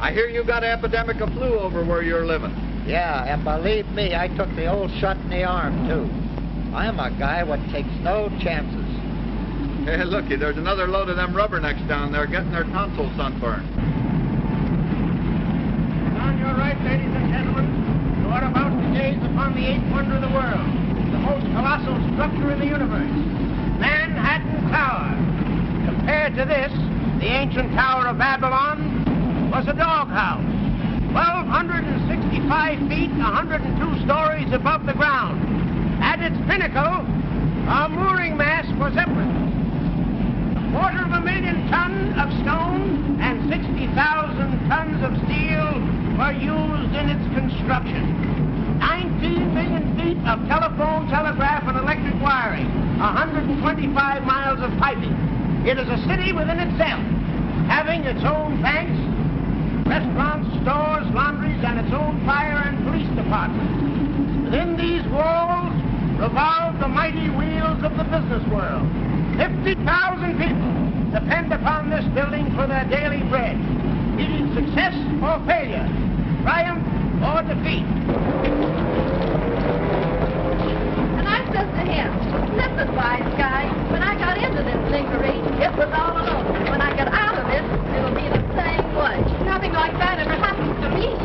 I hear you got an epidemic of flu over where you're living. Yeah, and believe me, I took the old shot in the arm, too. I'm a guy what takes no chances. Hey, looky, there's another load of them rubbernecks down there getting their tonsils sunburned. On your right, ladies and gentlemen, you are about to gaze upon the eighth wonder of the world, the most colossal structure in the universe, Manhattan Tower. Compared to this, the ancient Tower of Babylon was a doghouse, 1,265 feet, 102 stories above the ground. At its pinnacle, a mooring mast was erected. 250,000 tons of stone and 60,000 tons of steel were used in its construction. 19 million feet of telephone, telegraph, and electric wiring, 125 miles of piping. It is a city within itself, having its own banks, restaurants, stores, laundries, and its own fire and police departments. Within these walls revolve the mighty wheels of the business world. 50,000 people depend upon this building for their daily bread. It is success or failure, triumph or defeat. And I says to him, listen, wise guy, when I got into this lingerie, it was all alone. When I get out of it, it'll be the same way. Nothing like that ever happens to me.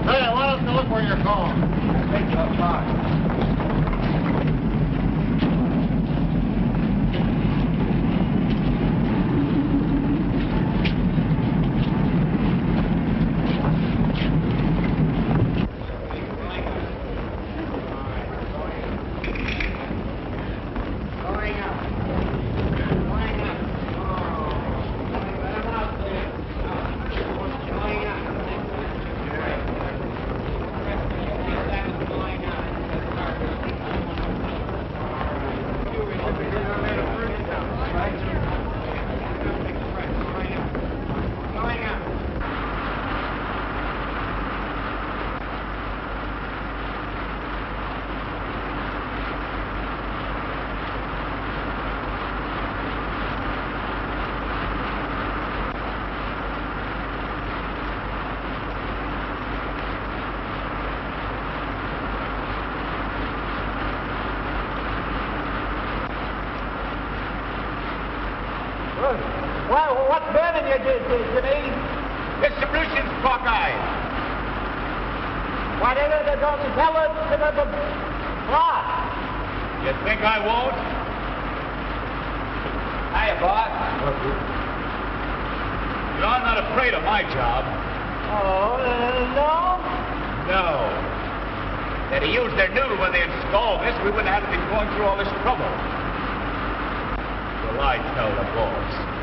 Hey, I want us to look where you're going. Take your time. Well, what's burning you, Jimmy? Distribution's cockeyed. Why, don't you tell us the boss? You think I won't? Hiya, boss. You know, I'm not afraid of my job. Oh, no? No. They'd have used their noodle when they installed this, we wouldn't have been going through all this trouble. Well, I tell the boss.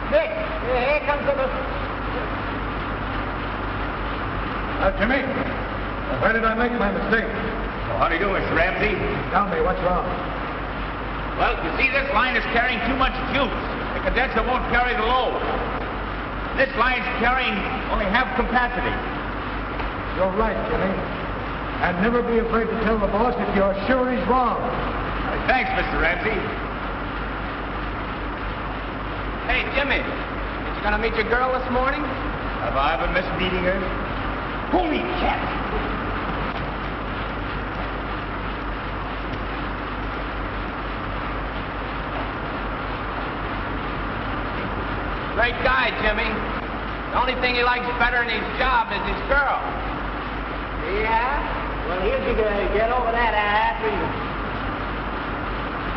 Nick, here comes the... Jimmy, where did I make my mistake? Well, how do you do, Mr. Ramsey? Tell me, what's wrong? Well, you see, this line is carrying too much juice. The condenser won't carry the load. This line's carrying only half capacity. You're right, Jimmy. And never be afraid to tell the boss if you're sure he's wrong. Thanks, Mr. Ramsey. Hey, Jimmy, you gonna meet your girl this morning? Have I ever missed meeting her? Holy cat! Great guy, Jimmy. The only thing he likes better in his job is his girl. Yeah? Well, he'll be gonna get over that after you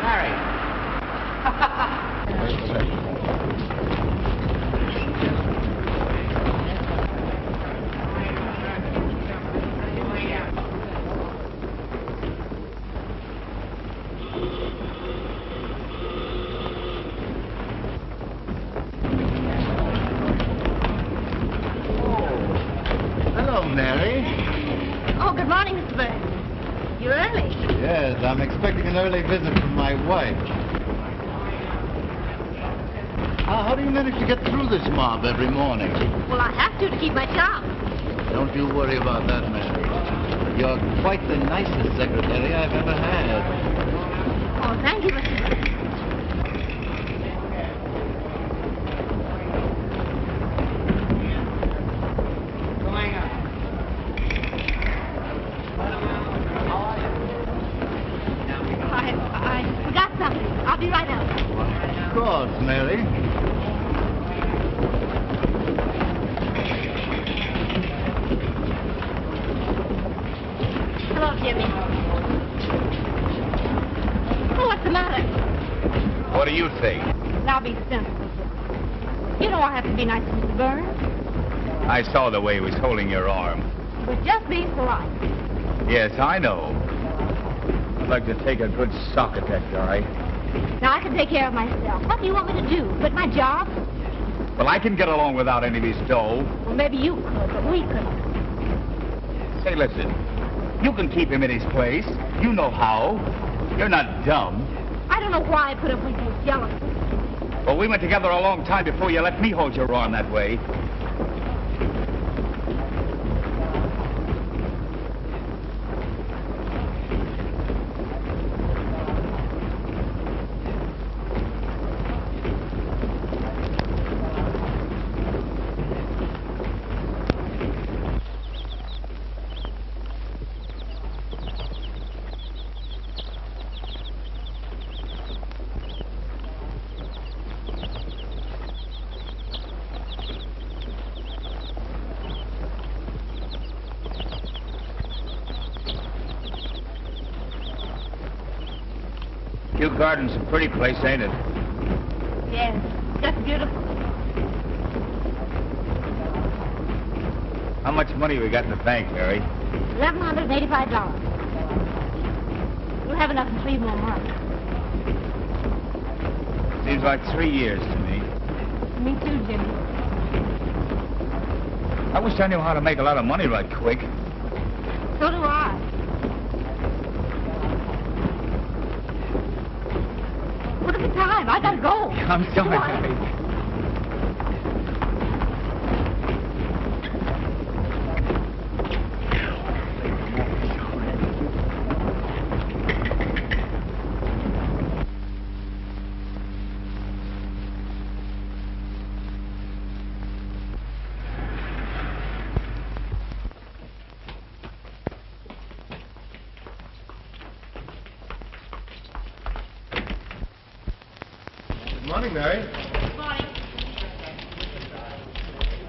marry. Mary. Oh, good morning, Mr. Burns. You're early. Yes, I'm expecting an early visit from my wife. How do you manage to get through this mob every morning? Well, I have to keep my job. Don't you worry about that, Mary. You're quite the nicest secretary I've ever had. Oh, thank you, Mr. Burns. course, Mary. Hello, Jimmy. Oh, what's the matter? What do you think? Now be sensible. You know I have to be nice to Mr. Burns. I saw the way he was holding your arm. He was just being polite. Yes, I know. I'd like to take a good sock at that guy. Now I can take care of myself. What do you want me to do? Quit my job? Well, I can get along without any of his dough. Well, maybe you could, but we couldn't. Say, listen. You can keep him in his place. You know how. You're not dumb. I don't know why I put up with your jealousy. Well, we went together a long time before you let me hold your arm that way. Kew Garden's a pretty place, ain't it? Yes, just beautiful. How much money we got in the bank, Mary? $1,185. We'll have enough in 3 more months. Seems like 3 years to me. Me too, Jimmy. I wish I knew how to make a lot of money right quick. So do I. What is the time? I gotta go. I'm sorry, Mary. Good morning, Mary. Good morning.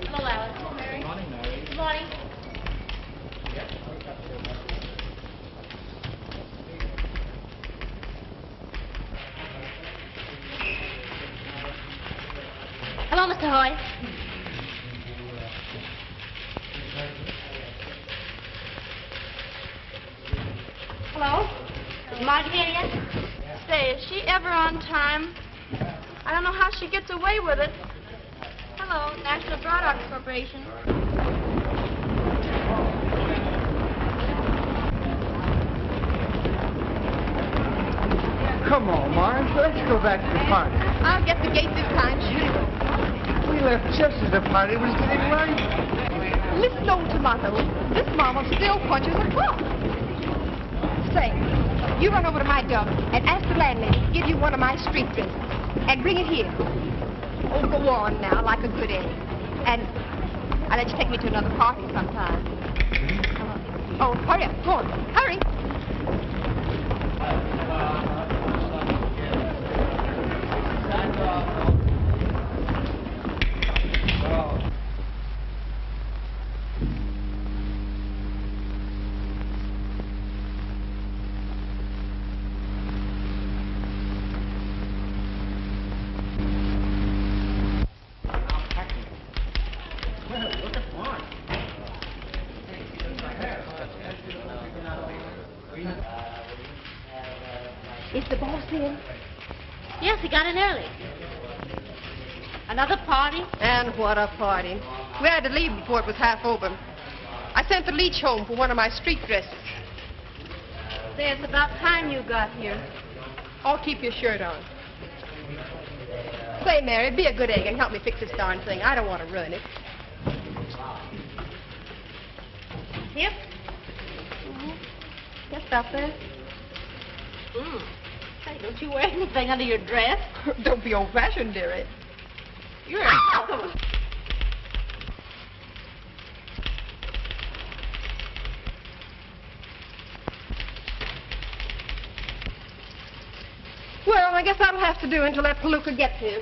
Hello, Alice. Mary. Good morning, Mary. Good morning. Hello, Mr. Hoy. Hello? Is Margaret here yet? Say, is she ever on time? I don't know how she gets away with it. Hello, National Broadcasting Corporation. Come on, Marge. Let's go back to the party. I'll get the gate this time, sure. We left just as the party was getting right. Listen, old tomato. This mama still punches a clock. Say, you run over to my dump and ask the landlady to give you one of my street dresses. And bring it here. Oh, go on now, like a good egg. And I'll let you take me to another party sometime. Oh, hurry up. Go on. Hurry. Is the boss in? Yes, he got in early. Another party? And what a party. We had to leave before it was half over. I sent the leech home for one of my street dresses. Say, it's about time you got here. Oh, keep your shirt on. Say, Mary, be a good egg and help me fix this darn thing. I don't want to ruin it. Yep. Just stop there. Say, don't you wear anything under your dress? Don't be old-fashioned, dearie. You're a... Well, I guess that'll have to do until that palooka gets here.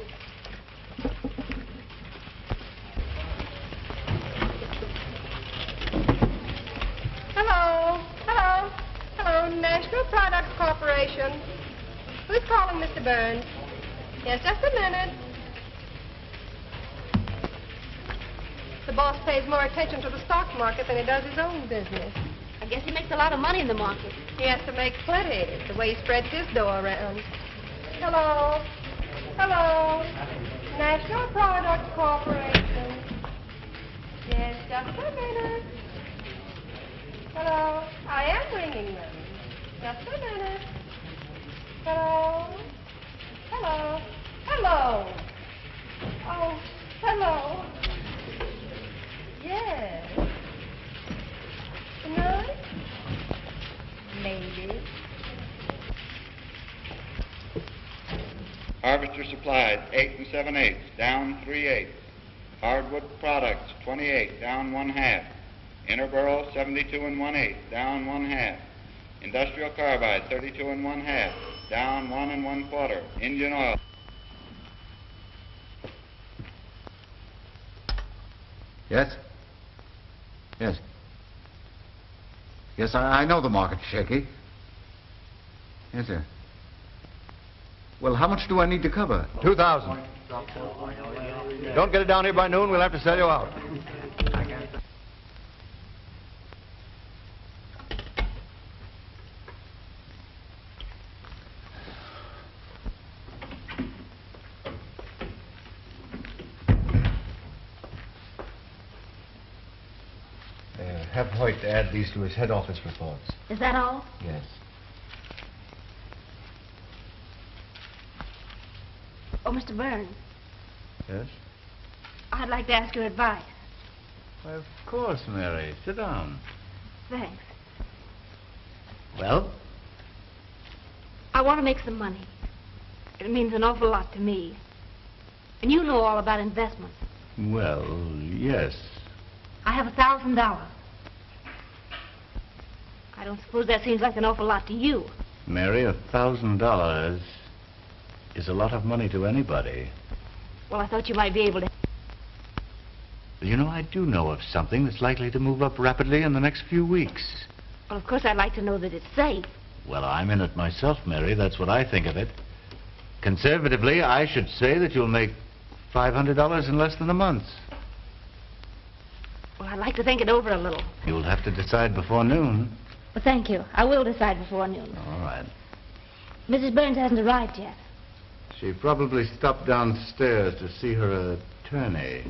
Hello. Hello. Hello, National Products Corporation. Who's calling, Mr. Burns? Yes, just a minute. The boss pays more attention to the stock market than he does his own business. I guess he makes a lot of money in the market. He has to make plenty, the way he spreads his dough around. Hello. Hello. National Products Corporation. Yes, just a minute. Hello. I am ringing them. Just a minute. Hello. Hello. Hello. Oh, hello. Yes. Tonight? Maybe. Harvester supplies, 8 7/8, down 3/8. Hardwood products, 28, down 1/2. Interborough, 72 1/8, down 1/2. Industrial carbide, 32 1/2, down 1 1/4. Engine oil. Yes? Yes. Yes, I know the market's shaky. Yes, sir. Well, how much do I need to cover? 2,000. Don't get it down here by noon, we'll have to sell you out. Have Hoyt add these to his head office reports. Is that all? Yes. Oh, Mr. Burns, Yes? I'd like to ask your advice. Why, of course, Mary. Sit down. Thanks. Well? I want to make some money. It means an awful lot to me. And you know all about investments. Well, yes. I have $1,000. I don't suppose that seems like an awful lot to you. Mary, $1,000 is a lot of money to anybody. Well, I thought you might be able to. You know, I do know of something that's likely to move up rapidly in the next few weeks. Well, of course, I'd like to know that it's safe. Well, I'm in it myself, Mary. That's what I think of it. Conservatively, I should say that you'll make $500 in less than a month. Well, I'd like to think it over a little. You'll have to decide before noon. Well, thank you. I will decide before noon. All right. Mrs. Burns hasn't arrived yet. She probably stopped downstairs to see her attorney.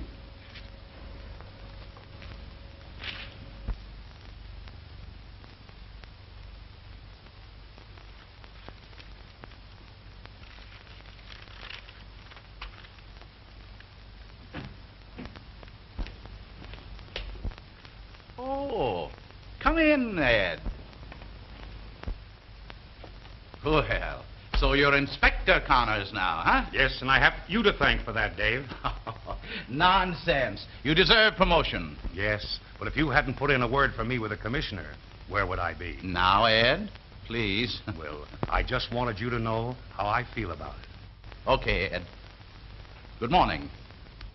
Oh, come in, Ed. Well, so you're Inspector Connors now, huh? Yes, and I have you to thank for that, Dave. Nonsense. You deserve promotion. Yes, but if you hadn't put in a word for me with the commissioner, where would I be? Now, Ed, please. Well, I just wanted you to know how I feel about it. Okay, Ed. Good morning,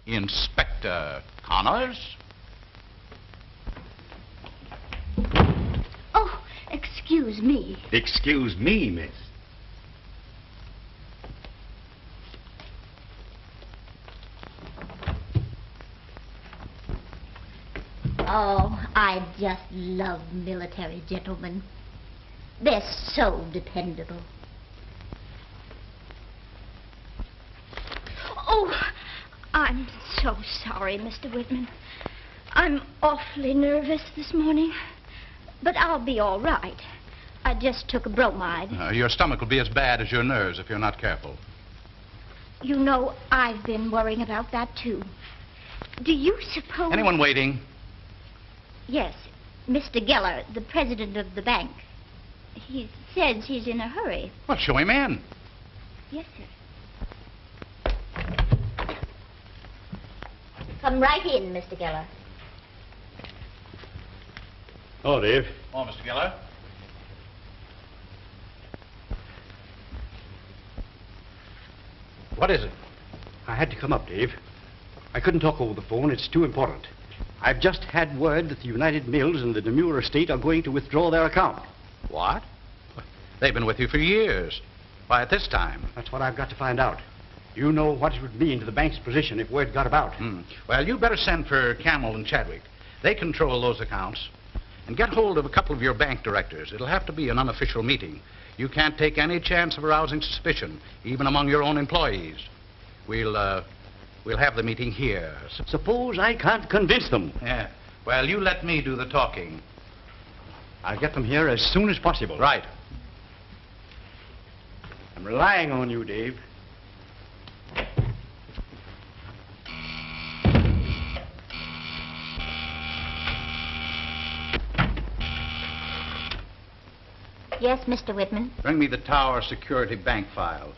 Inspector Connors. Oh, excuse me. Excuse me, miss. Oh, I just love military gentlemen. They're so dependable. Oh, I'm so sorry, Mr. Whitman. I'm awfully nervous this morning. But I'll be all right. I just took a bromide. Your stomach will be as bad as your nerves if you're not careful. You know, I've been worrying about that, too. Do you suppose... Anyone waiting? Yes, Mr. Geller, the president of the bank. He says he's in a hurry. Well, show him in. Yes, sir. Come right in, Mr. Geller. Oh, Dave. Oh, Mr. Geller. What is it? I had to come up, Dave. I couldn't talk over the phone. It's too important. I've just had word that the United Mills and the Demure estate are going to withdraw their account. What? They've been with you for years. Why, at this time? That's what I've got to find out. You know what it would mean to the bank's position if word got about. Well, you better send for Camel and Chadwick. They control those accounts. And get hold of a couple of your bank directors. It'll have to be an unofficial meeting. You can't take any chance of arousing suspicion, even among your own employees. We'll have the meeting here. Suppose I can't convince them. Yeah. Well, you let me do the talking. I'll get them here as soon as possible. Right. I'm relying on you, Dave. Yes, Mr. Whitman. Bring me the Tower Security Bank files.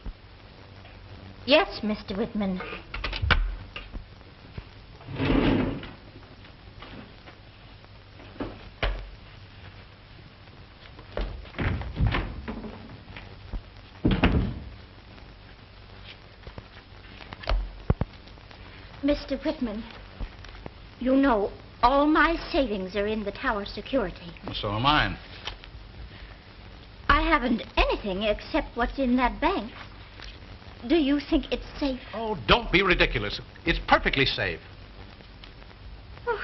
Yes, Mr. Whitman. Mr. Whitman, you know, all my savings are in the Tower Security. So am mine. I haven't anything except what's in that bank. Do you think it's safe? Oh, don't be ridiculous. It's perfectly safe. Oh,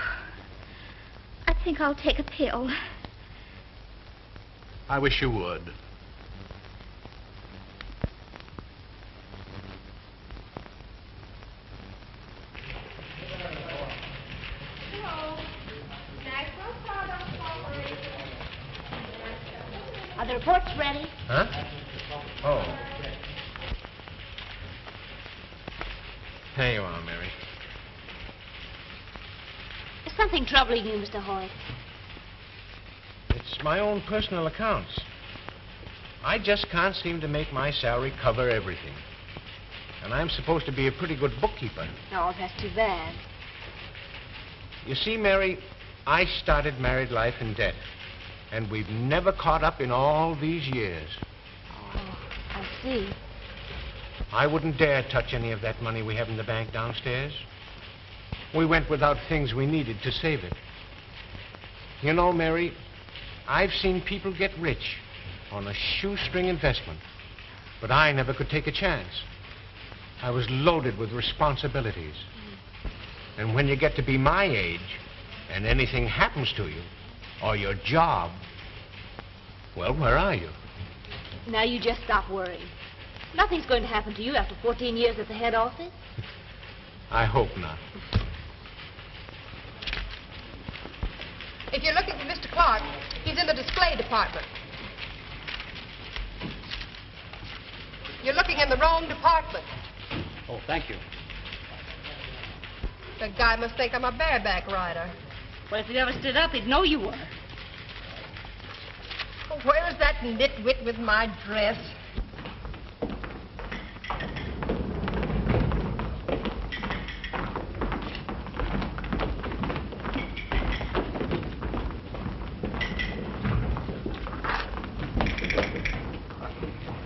I think I'll take a pill. I wish you would. Are the reports ready? Huh? Oh. Here you are, Mary. Is something troubling you, Mr. Hoyt? It's my own personal accounts. I just can't seem to make my salary cover everything. And I'm supposed to be a pretty good bookkeeper. Oh, that's too bad. You see, Mary, I started married life in debt. And we've never caught up in all these years. Oh, I see. I wouldn't dare touch any of that money we have in the bank downstairs. We went without things we needed to save it. You know, Mary, I've seen people get rich on a shoestring investment, but I never could take a chance. I was loaded with responsibilities. And when you get to be my age, and anything happens to you, or your job, well, where are you? Now you just stop worrying. Nothing's going to happen to you after 14 years at the head office. I hope not. If you're looking for Mr. Clark, he's in the display department. You're looking in the wrong department. Oh, thank you. The guy must think I'm a bareback rider. Well, if you ever stood up, he'd know you were. Where's that nitwit with my dress?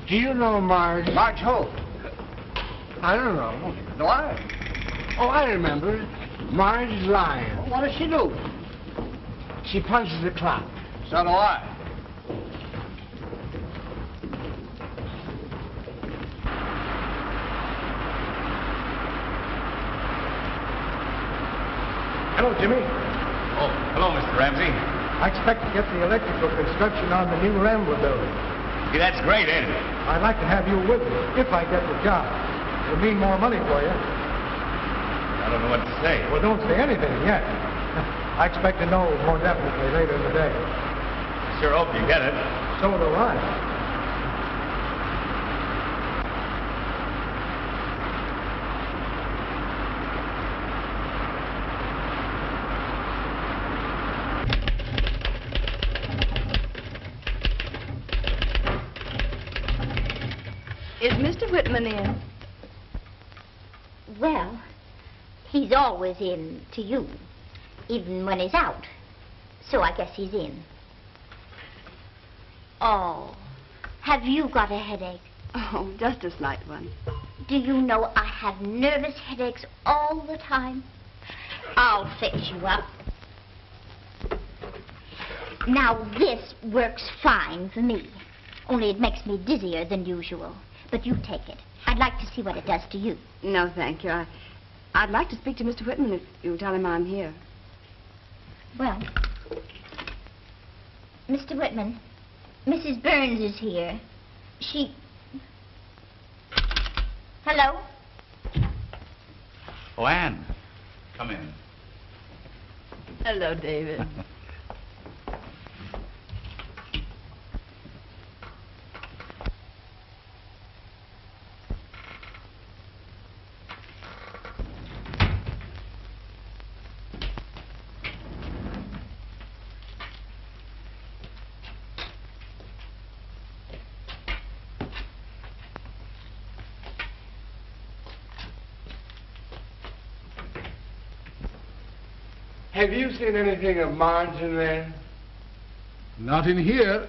Do you know Marge? Marge who? I don't know. Do I? Oh, I remember. Marge Lyon. What does she do? She punches the clock. So do I. Hello, Jimmy. Oh, hello, Mr. Ramsey. I expect to get the electrical construction on the new Rambler building. Gee, that's great, ain't it? I'd like to have you with me, if I get the job. It'll mean more money for you. I don't know what to say. Well, don't say anything yet. I expect to know more definitely later in the day. Sure hope you get it. So do I. Is Mr. Whitman in? Well, he's always in to you, even when he's out. So I guess he's in. Oh, have you got a headache? Oh, just a slight one. Do you know I have nervous headaches all the time? I'll fix you up. Now, this works fine for me. Only it makes me dizzier than usual. But you take it. I'd like to see what it does to you. No, thank you. I'd like to speak to Mr. Whitman if you'll tell him I'm here. Well, Mr. Whitman, Mrs. Burns is here. She... Hello? Oh, Anne, come in. Hello, David. Have you seen anything of Marge in there? Not in here.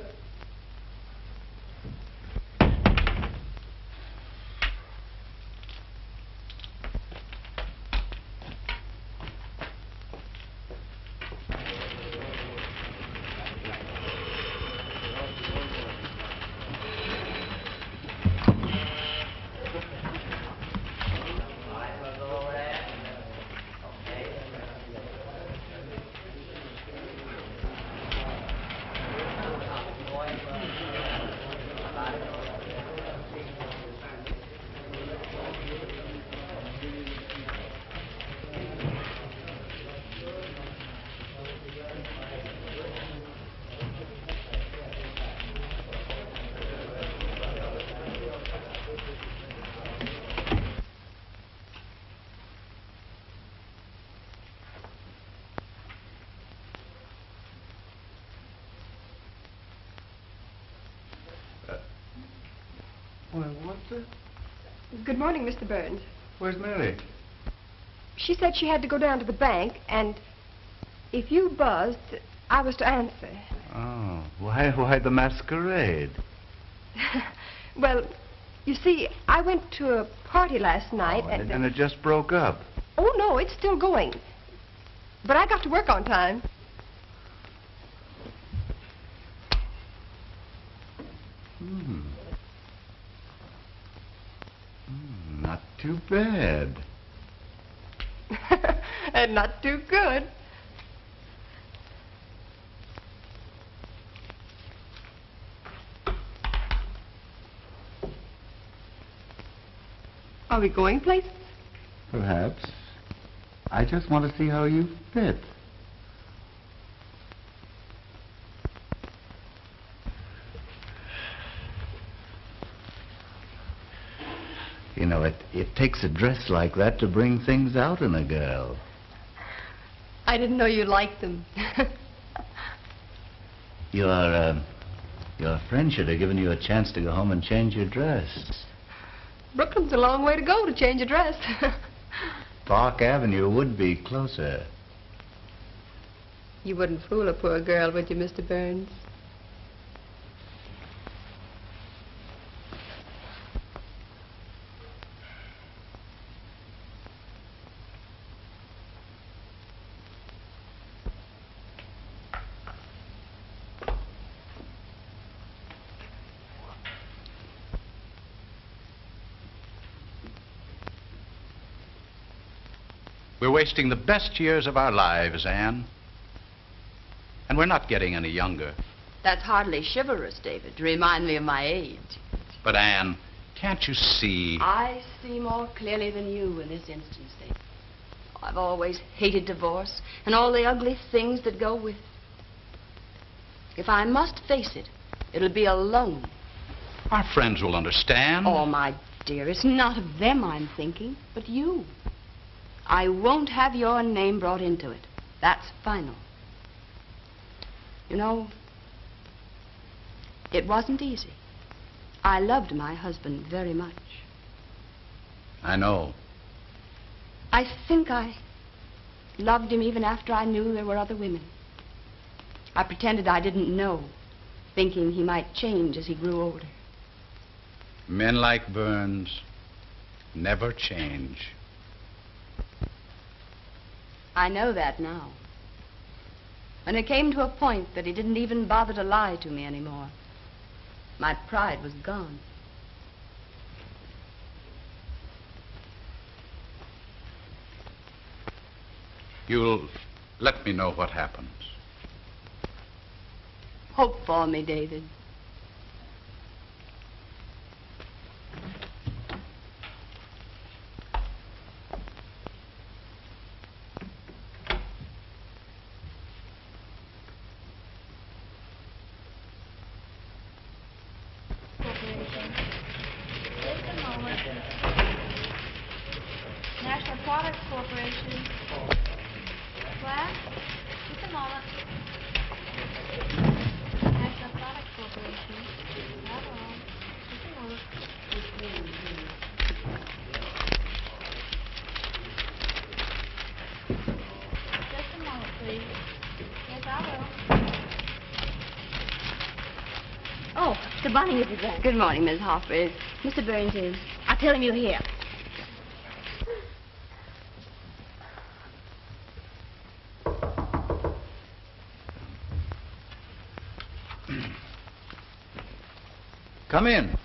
Well, what's it? Good morning, Mr. Burns. Where's Mary? She said she had to go down to the bank, and if you buzzed, I was to answer. Oh, why the masquerade? Well, you see, I went to a party last night, And it just broke up. Oh, no, it's still going. But I got to work on time. Not too bad. And not too good. Are we going places? Perhaps. I just want to see how you fit. You know, it takes a dress like that to bring things out in a girl. I didn't know you liked them. Your friend should have given you a chance to go home and change your dress. Brooklyn's a long way to go to change a dress. Park Avenue would be closer. You wouldn't fool a poor girl, would you, Mr. Burns? We're wasting the best years of our lives, Anne. And we're not getting any younger. That's hardly chivalrous, David, to remind me of my age. But, Anne, can't you see? I see more clearly than you in this instance, David. I've always hated divorce and all the ugly things that go with it. If I must face it, it'll be alone. Our friends will understand. Oh, my dear, it's not of them I'm thinking, but you. I won't have your name brought into it. That's final. You know, it wasn't easy. I loved my husband very much. I know. I think I loved him even after I knew there were other women. I pretended I didn't know, thinking he might change as he grew older. Men like Burns never change. I know that now. When it came to a point that he didn't even bother to lie to me anymore, my pride was gone. You'll let me know what happens. Hope for me, David. National Products Corporation. What? Just a moment. National Products Corporation. Hello. Just a moment. Just a moment, please. Yes, I will. Oh, good morning, Mrs. Burns. Good morning, Miss Hoffer. Is Mr. Burns in? I'll tell him you're here. Come in.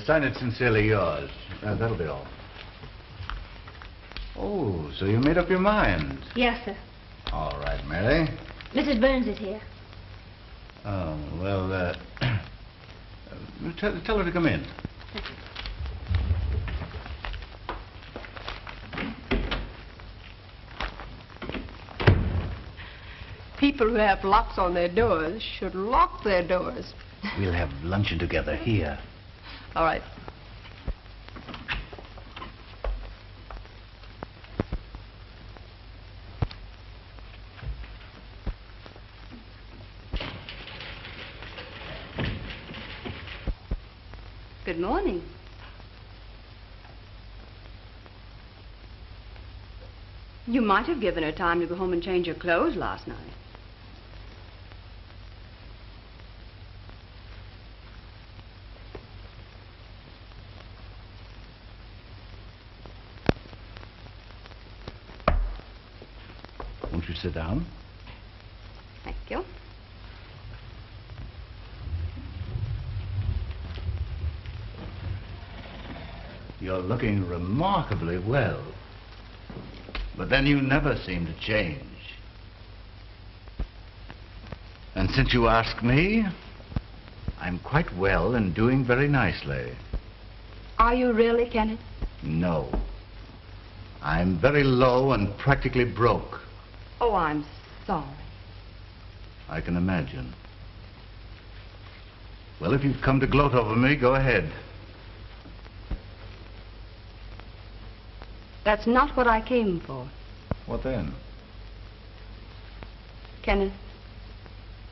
Sign it sincerely yours. That'll be all. Oh, so you made up your mind. Yes, sir. All right, Mary. Mrs. Burns is here. Oh, well, tell her to come in. People who have locks on their doors should lock their doors. We'll have luncheon together here. All right. Good morning. You might have given her time to go home and change her clothes last night. Won't you sit down? Thank you. You're looking remarkably well. But then you never seem to change. And since you ask me, I'm quite well and doing very nicely. Are you really, Kenneth? No. I'm very low and practically broke. Oh, I'm sorry. I can imagine. Well, if you've come to gloat over me, go ahead. That's not what I came for. What then? Kenneth,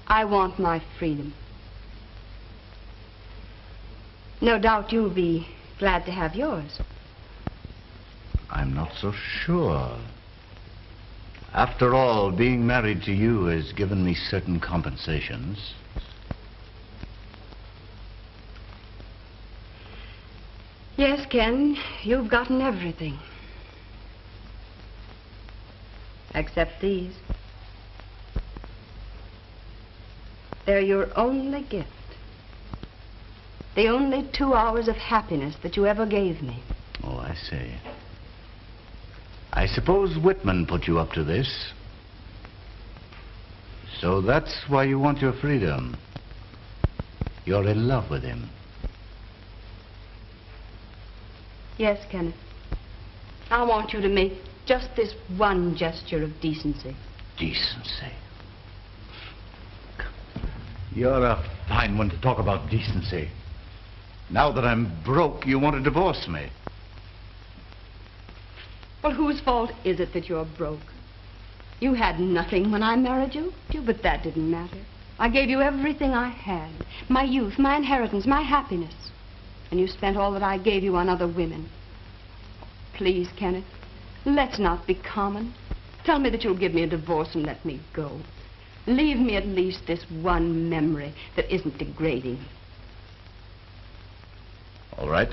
I want my freedom. No doubt you'll be glad to have yours. I'm not so sure. After all, being married to you has given me certain compensations. Yes, Ken, you've gotten everything. Except these. They're your only gift. The only 2 hours of happiness that you ever gave me. Oh, I see. I suppose Whitman put you up to this. So that's why you want your freedom. You're in love with him. Yes, Kenneth. I want you to make just this one gesture of decency. Decency? You're a fine one to talk about decency. Now that I'm broke, you want to divorce me. Well, whose fault is it that you're broke? You had nothing when I married you, but that didn't matter. I gave you everything I had. My youth, my inheritance, my happiness. And you spent all that I gave you on other women. Please, Kenneth, let's not be common. Tell me that you'll give me a divorce and let me go. Leave me at least this one memory that isn't degrading. All right.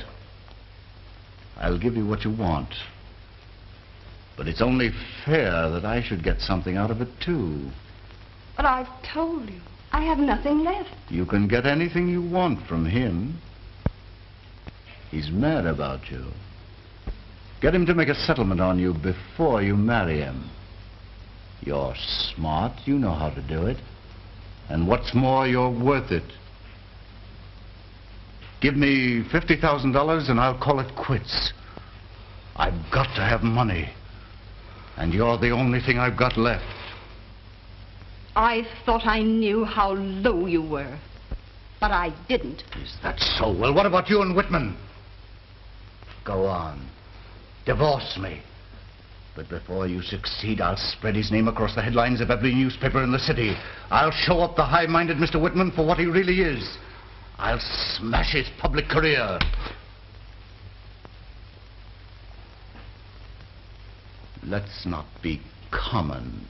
I'll give you what you want. But it's only fair that I should get something out of it, too. But I've told you, I have nothing left. You can get anything you want from him. He's mad about you. Get him to make a settlement on you before you marry him. You're smart. You know how to do it. And what's more, you're worth it. Give me $50,000 and I'll call it quits. I've got to have money. And you're the only thing I've got left. I thought I knew how low you were. But I didn't. Is that so? Well, what about you and Whitman? Go on. Divorce me. But before you succeed, I'll spread his name across the headlines of every newspaper in the city. I'll show up the high-minded Mr. Whitman for what he really is. I'll smash his public career. Let's not be common.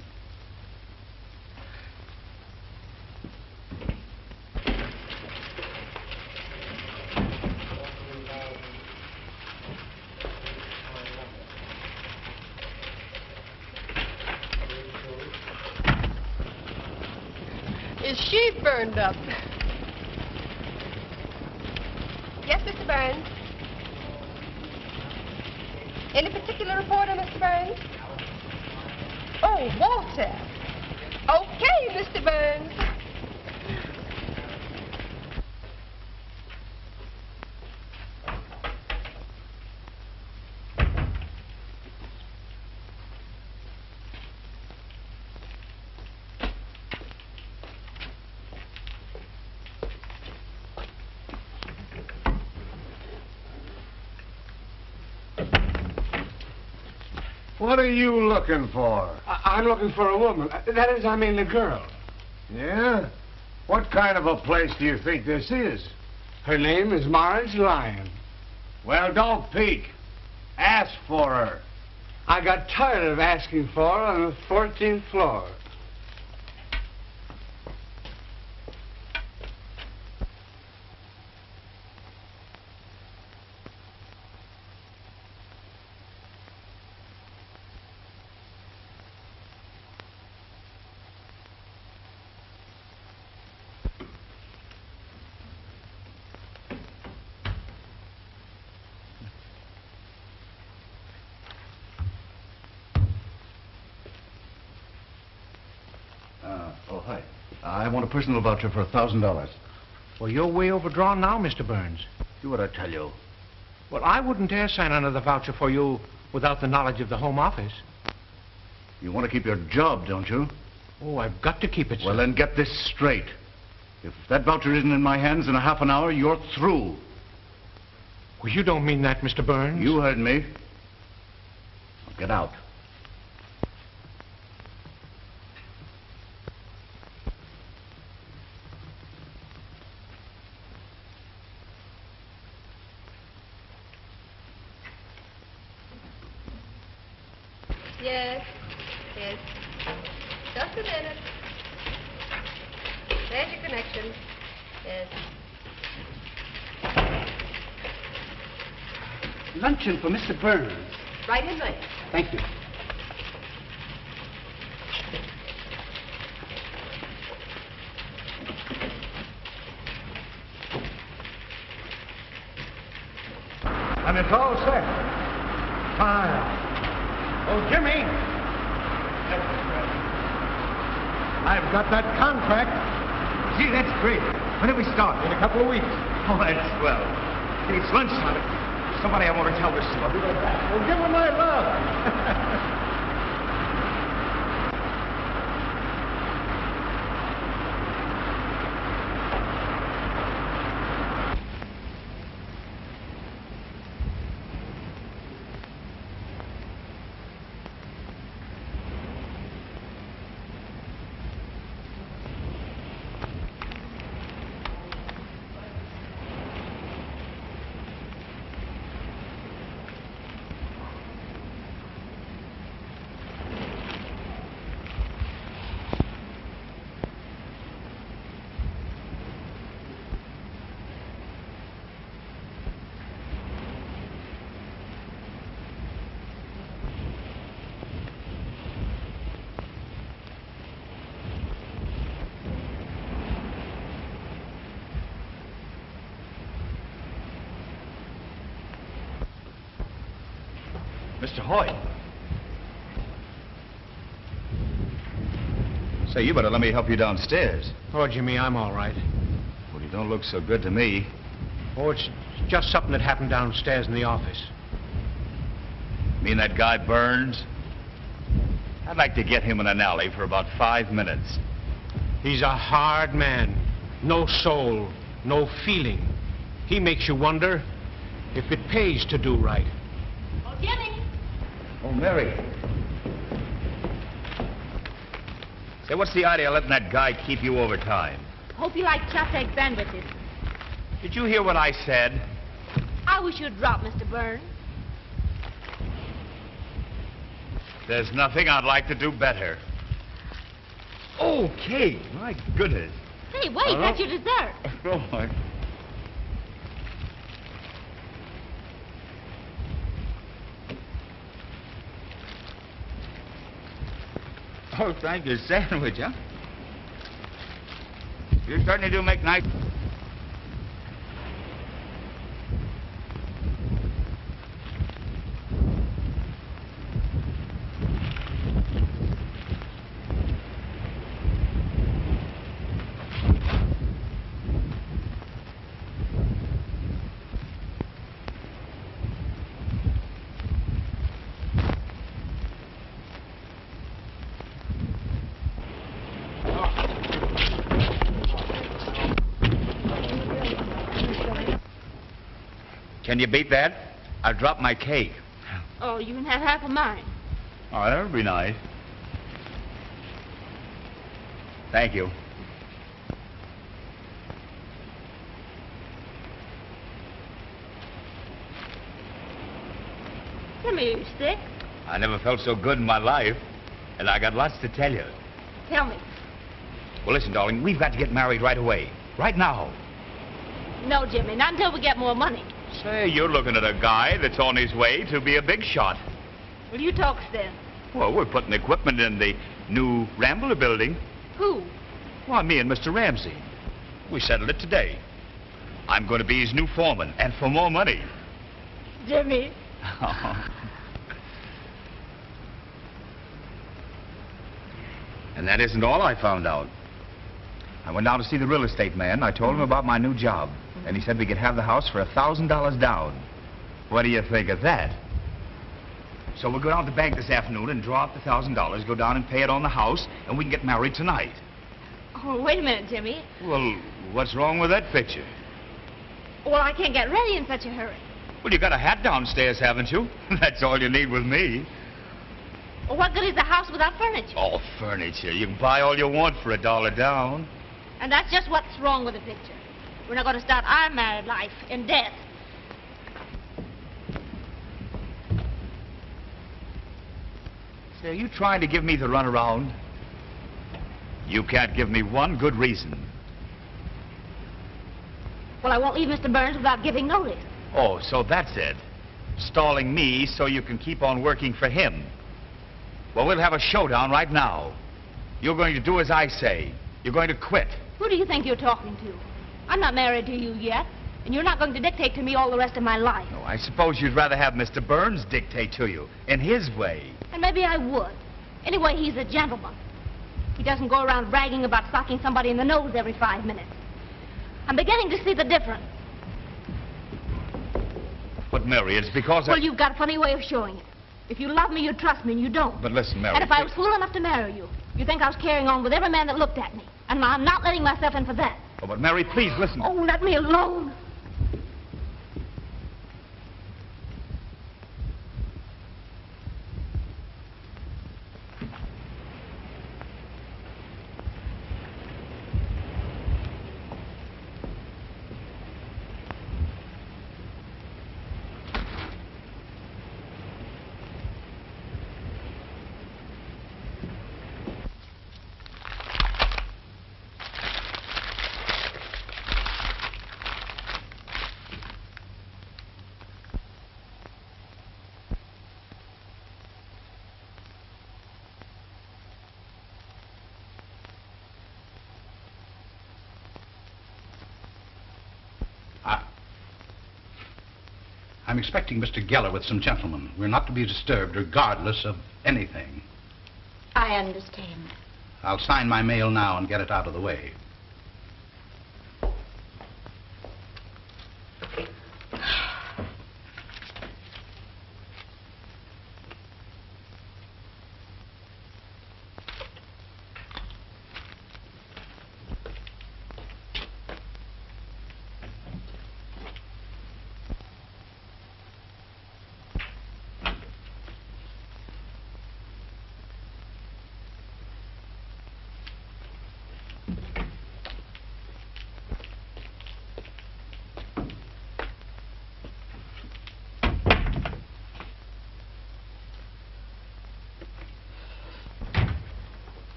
Is she burned up? Yes, Mr. Burns. Any particular reporter, Mr. Burns? Oh, Walter. Okay, Mr. Burns. What are you looking for? I'm looking for a woman. That is, I mean the girl. Yeah? What kind of a place do you think this is? Her name is Marge Lyon. Well, don't peek. Ask for her. I got tired of asking for her on the 14th floor. Oh, hi. I want a personal voucher for $1,000. Well, you're way overdrawn now, Mr. Burns. Do what I tell you. Well, I wouldn't dare sign another voucher for you without the knowledge of the Home Office. You want to keep your job, don't you? Oh, I've got to keep it, sir. Well, then get this straight. If that voucher isn't in my hands in a half an hour, you're through. Well, you don't mean that, Mr. Burns. You heard me. Now get out. Yes. Yes. Just a minute. There's your connection. Yes. Luncheon for Mr. Burns. Right in there. Thank you. And it's all set. Fine. Oh, Jimmy! I've got that contract. Gee, that's great. When do we start? In a couple of weeks. Oh, that's swell. It's lunchtime. Somebody I want to tell this to. I'll be right back. Well, give him my love. Mr. Hoyt. Say, you better let me help you downstairs. Oh, Jimmy, I'm all right. Well, you don't look so good to me. Oh, it's just something that happened downstairs in the office. Mean that guy Burns? I'd like to get him in an alley for about 5 minutes. He's a hard man. No soul, no feeling. He makes you wonder if it pays to do right. Oh, Jimmy! Oh, Mary. Say, what's the idea of letting that guy keep you overtime? Hope you like chopped egg sandwiches. Did you hear what I said? I wish you'd drop, Mr. Burns. There's nothing I'd like to do better. Okay, my goodness. Hey, wait, that's your dessert. Oh, my. Oh, thank you. Sandwich, huh? You certainly do make nice... Can you beat that? I dropped my cake. Oh, you can have half of mine. Oh, that would be nice. Thank you. Jimmy, you sick? I never felt so good in my life, and I got lots to tell you. Tell me. Well, listen, darling, we've got to get married right away. Right now. No, Jimmy, not until we get more money. Say, you're looking at a guy that's on his way to be a big shot. Will you talk then? Well, we're putting equipment in the new Rambler building. Who? Well, me and Mr. Ramsey. We settled it today. I'm going to be his new foreman, and for more money. Jimmy. And that isn't all I found out. I went down to see the real estate man. I told him about my new job. And he said we could have the house for $1,000 down. What do you think of that? So we'll go down to the bank this afternoon and draw out the $1,000, go down and pay it on the house, and we can get married tonight. Oh, wait a minute, Jimmy. Well, what's wrong with that picture? Well, I can't get ready in such a hurry. Well, you got a hat downstairs, haven't you? That's all you need with me. Well, what good is a house without furniture? Oh, furniture. You can buy all you want for $1 down. And that's just what's wrong with the picture. We're not going to start our married life in debt. Say, are you trying to give me the runaround? You can't give me one good reason. Well, I won't leave Mr. Burns without giving notice. Oh, so that's it. Stalling me so you can keep on working for him. Well, we'll have a showdown right now. You're going to do as I say. You're going to quit. Who do you think you're talking to? I'm not married to you yet, and you're not going to dictate to me all the rest of my life. No, I suppose you'd rather have Mr. Burns dictate to you, in his way. And maybe I would. Anyway, he's a gentleman. He doesn't go around bragging about socking somebody in the nose every 5 minutes. I'm beginning to see the difference. But, Mary, it's because Well, you've got a funny way of showing it. If you love me, you'd trust me, and you don't. But listen, Mary... And if I was fool enough to marry you, you'd think I was carrying on with every man that looked at me. And I'm not letting myself in for that. Oh, but, Mary, please, listen. Oh, let me alone. I'm expecting Mr. Geller with some gentlemen. We're not to be disturbed regardless of anything. I understand. I'll sign my mail now and get it out of the way.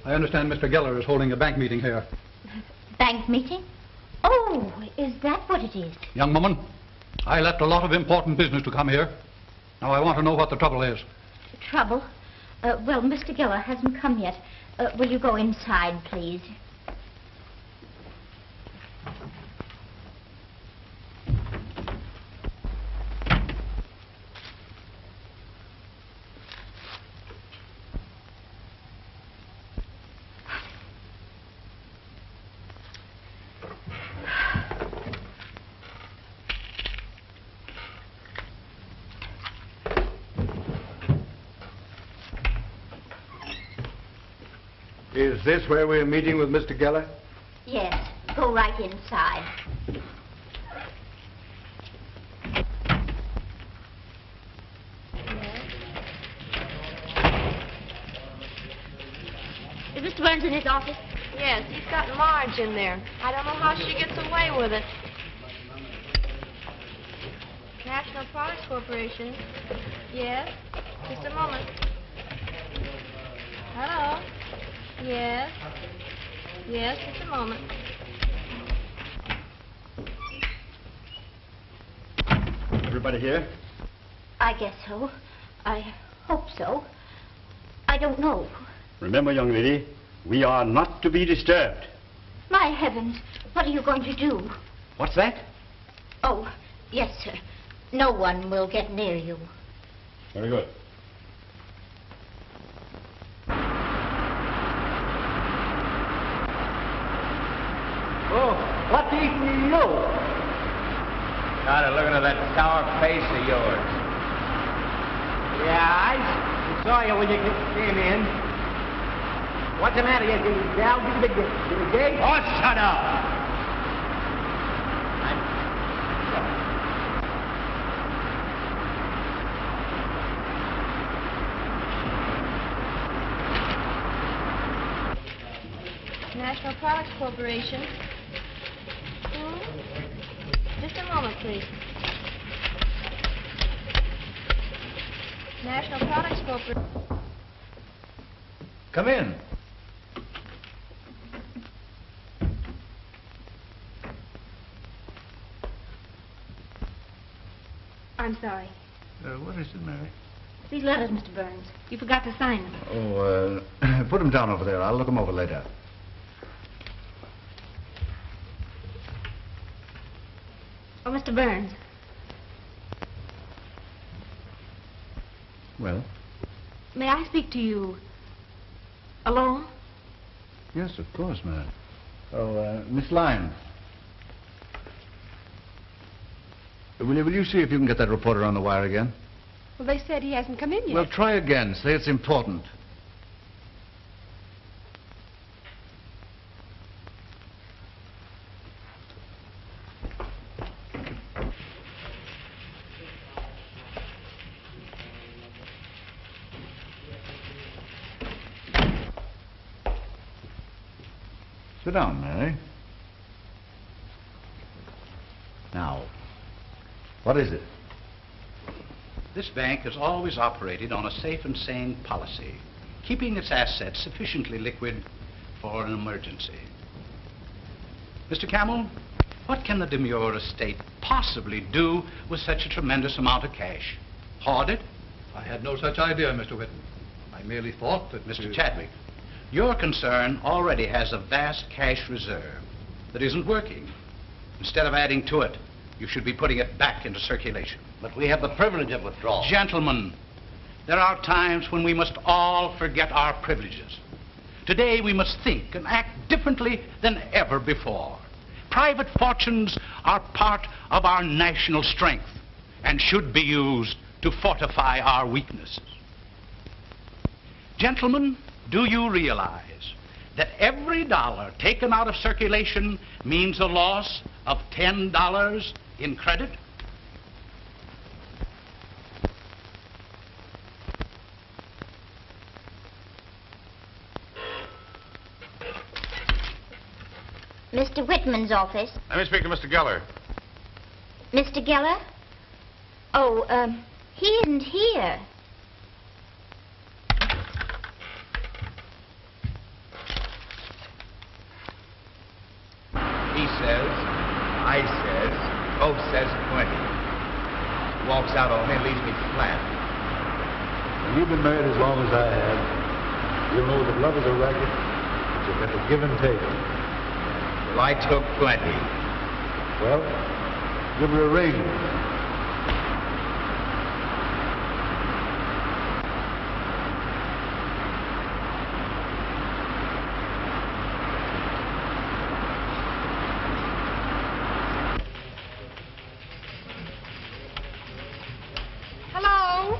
I understand Mr. Geller is holding a bank meeting here. Bank meeting? Oh, is that what it is? Young woman, I left a lot of important business to come here. Now I want to know what the trouble is. Trouble? Well, Mr. Geller hasn't come yet. Will you go inside, please? Is this where we're meeting with Mr. Geller? Yes, go right inside. Is Mr. Burns in his office? Yes, he's got Marge in there. I don't know how she gets away with it. National Products Corporation. Yes. Just a moment. Hello. Yes. Yes, just a moment. Everybody here? I guess so. I hope so. I don't know. Remember, young lady, we are not to be disturbed. My heavens, what are you going to do? What's that? Oh, yes, sir. No one will get near you. Very good. Oh, what's eating you? Tired of looking at that sour face of yours. Yeah, I saw you when you came in. What's the matter? You down to the gate? Oh, shut up! National Products Corporation. Just a moment, please. National Products Corporation. Come in. I'm sorry. What is it, Mary? These letters, Mr. Burns. You forgot to sign them. Oh, put them down over there. I'll look them over later. Oh, Mr. Burns. Well? May I speak to you alone? Yes, of course, Mary. Oh, Miss Lyons. Will you see if you can get that reporter on the wire again? Well, they said he hasn't come in yet. Well, try again. Say it's important. Sit down, Mary. Now, what is it? This bank has always operated on a safe and sane policy. keeping its assets sufficiently liquid for an emergency. Mr. Camel, what can the demure estate possibly do with such a tremendous amount of cash? Hoard it? I had no such idea, Mr. Whitman. I merely thought that... Mr. Chadwick, your concern already has a vast cash reserve that isn't working. Instead of adding to it, you should be putting it back into circulation. But we have the privilege of withdrawal. Gentlemen, there are times when we must all forget our privileges. Today we must think and act differently than ever before. Private fortunes are part of our national strength and should be used to fortify our weaknesses. Gentlemen, do you realize that every dollar taken out of circulation means a loss of $10 in credit? Mr. Whitman's office. Let me speak to Mr. Geller. Mr. Geller? Oh, he isn't here. He says, I says, both says plenty. Walks out on me and leaves me flat. When you've been married as long as I have, you'll know that love is a racket. It's a bit of give and take. Well, I took plenty. Well, give her a raise. Hello?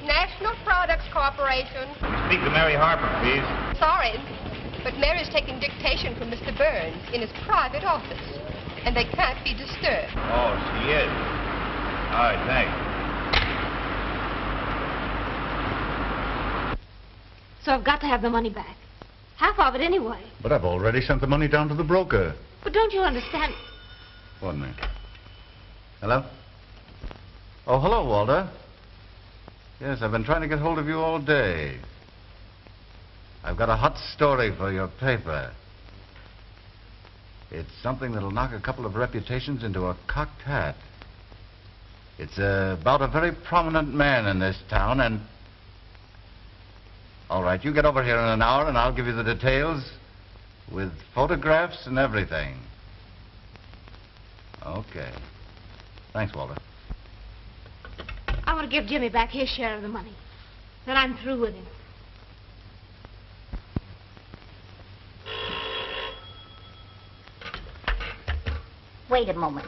National Products Corporation. Speak to Mary Harper, please. Sorry, but Mary's taking dictation from Mr. Burns in his private office, and they can't be disturbed. Oh, she is. All right, thanks. So I've got to have the money back. Half of it anyway. But I've already sent the money down to the broker. But don't you understand? One minute. Hello? Oh, hello, Walter. Yes, I've been trying to get hold of you all day. I've got a hot story for your paper. It's something that'll knock a couple of reputations into a cocked hat. It's about a very prominent man in this town, and... All right, you get over here in an hour, and I'll give you the details with photographs and everything. Okay. Thanks, Walter. I want to give Jimmy back his share of the money. Then I'm through with him. Wait a moment.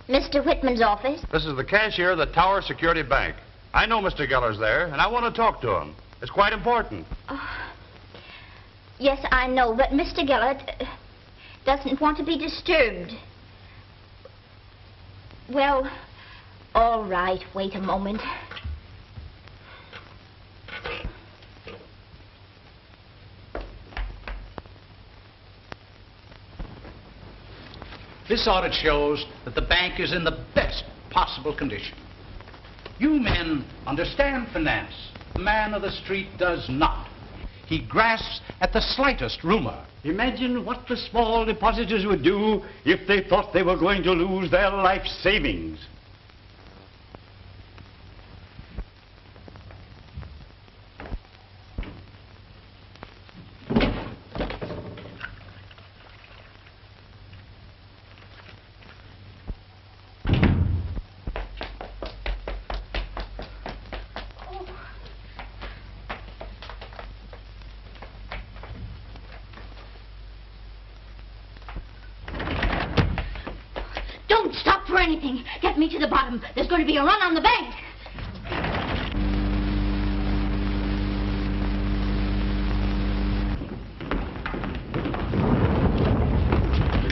Mr. Whitman's office? This is the cashier of the Tower Security Bank. I know Mr. Geller's there, and I want to talk to him. It's quite important. Yes, I know, but Mr. Geller doesn't want to be disturbed. Well, all right, wait a moment. This audit shows that the bank is in the best possible condition. You men understand finance. The man of the street does not. He grasps at the slightest rumor. Imagine what the small depositors would do if they thought they were going to lose their life savings. Don't stop for anything. Get me to the bottom. There's going to be a run on the bank.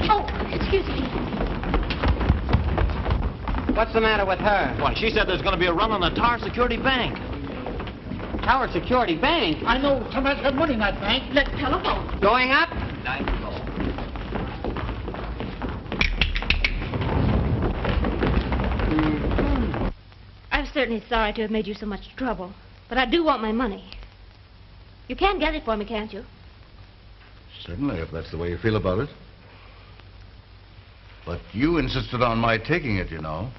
Oh, excuse me. What's the matter with her? Why, she said there's going to be a run on the Tower Security Bank. Tower Security Bank? I know somebody's got money in that bank. Let's telephone. Going up? I've certainly sorry to have made you so much trouble, but I do want my money. You can get it for me, can't you? Certainly, if that's the way you feel about it. But you insisted on my taking it, you know.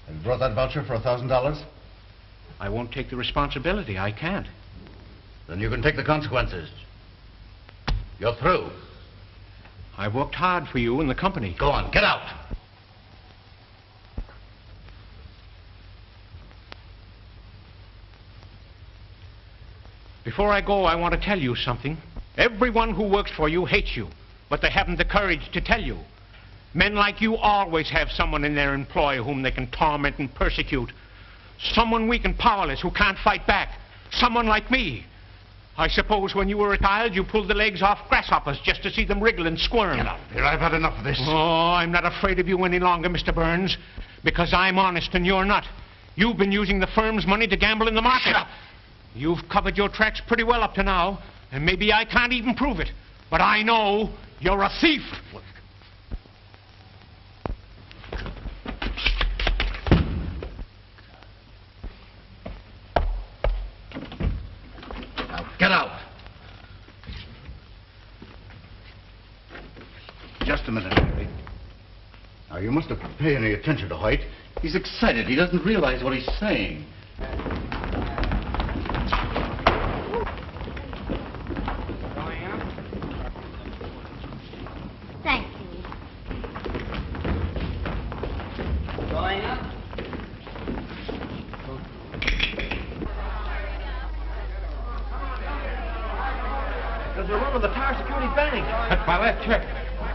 Have you brought that voucher for $1,000? I won't take the responsibility. I can't. Then you can take the consequences. You're through. I've worked hard for you and the company. Go on, get out. Before I go, I want to tell you something. Everyone who works for you hates you, but they haven't the courage to tell you. Men like you always have someone in their employ whom they can torment and persecute. Someone weak and powerless who can't fight back. Someone like me. I suppose when you were a child, you pulled the legs off grasshoppers just to see them wriggle and squirm. Get out of here. I've had enough of this. Oh, I'm not afraid of you any longer, Mr. Burns, because I'm honest and you're not. You've been using the firm's money to gamble in the market. Shut up. You've covered your tracks pretty well up to now, and maybe I can't even prove it, but I know you're a thief. Now, get out. Just a minute, Harry. Now, you must have paid any attention to Hoyt. He's excited. He doesn't realize what he's saying. Thank you. Going up. There's a run on the Tower Security Bank. That's my last check.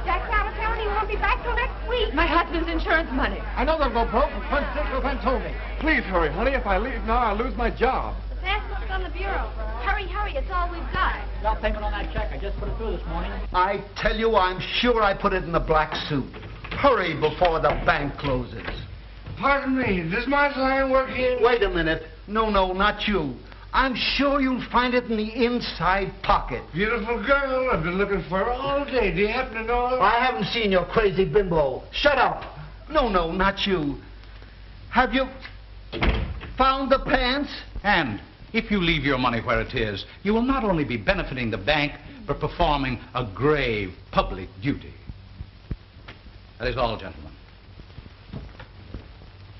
Jack's out of town. He won't be back till next week. My husband's insurance money. I know they'll go broke. Fun Sick told me. Please hurry, honey. If I leave now, I'll lose my job. The passbook's on the bureau. Hurry, hurry. It's all we've got. Got payment on that check. I just put it through this morning. I tell you, I'm sure I put it in the black suit. Hurry before the bank closes. Pardon me. Does my sign work here? Wait a minute. No, not you. I'm sure you'll find it in the inside pocket. Beautiful girl. I've been looking for her all day. Do you happen to know her? I haven't seen your crazy bimbo. Shut up. No, not you. Have you found the pants? And if you leave your money where it is, you will not only be benefiting the bank, but performing a grave public duty. That is all, gentlemen.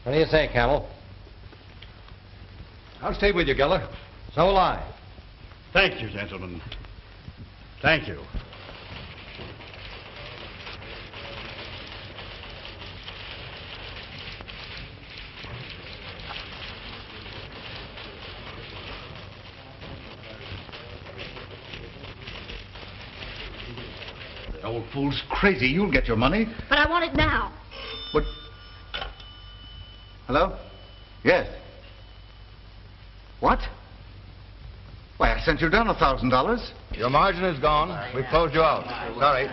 What do you say, Camel? I'll stay with you, Geller. So will I. Thank you, gentlemen. Thank you. The old fool's crazy. You'll get your money. But I want it now. What? Hello? Yes. What? Why, I sent you down $1,000. Your margin is gone. We've closed you out. Sorry.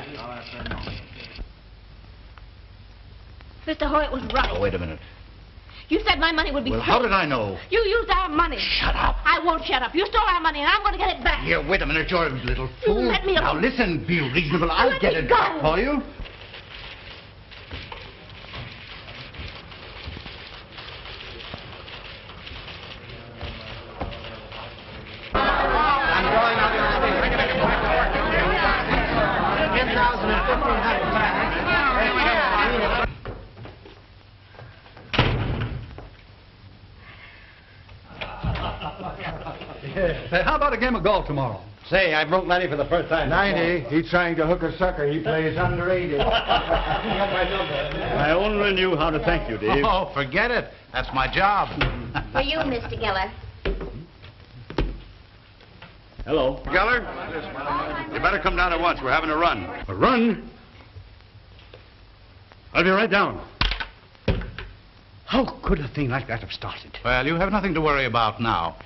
Mr. Hoyt was right. Oh, wait a minute. You said my money would be Well, safe. how did I know? You used our money. Shut up. I won't shut up. You stole our money, and I'm going to get it back. Here, wait a minute, you're a little fool. Let me Now, alone. listen, be reasonable. I'll Let get me it go. back for you. I'm going out in the street. 10,000 and 1,500 back. How about a game of golf tomorrow? Say, I broke money for the first time. 90. He's trying to hook a sucker. He plays under 80. I only knew how to thank you, Dave. Oh, forget it. That's my job. For you, Mr. Geller. Hello. Geller, you better come down at once. We're having a run. A run? I'll be right down. How could a thing like that have started? Well, you have nothing to worry about now.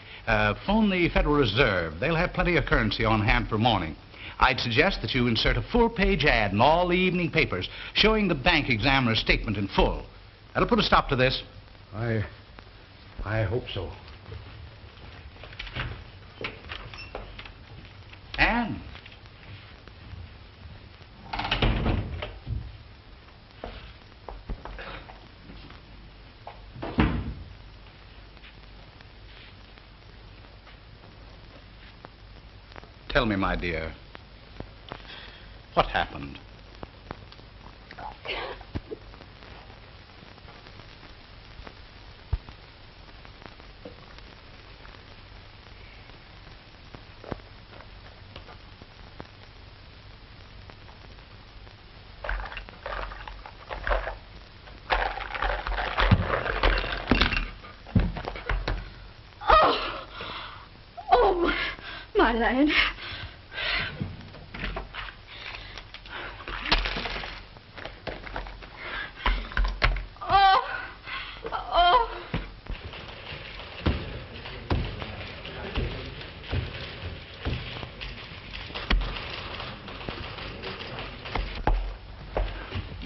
Phone the Federal Reserve. They'll have plenty of currency on hand for morning. I'd suggest that you insert a full-page ad in all the evening papers showing the bank examiner's statement in full. That'll put a stop to this. I hope so. And tell me, my dear, what happened? My lad. Oh.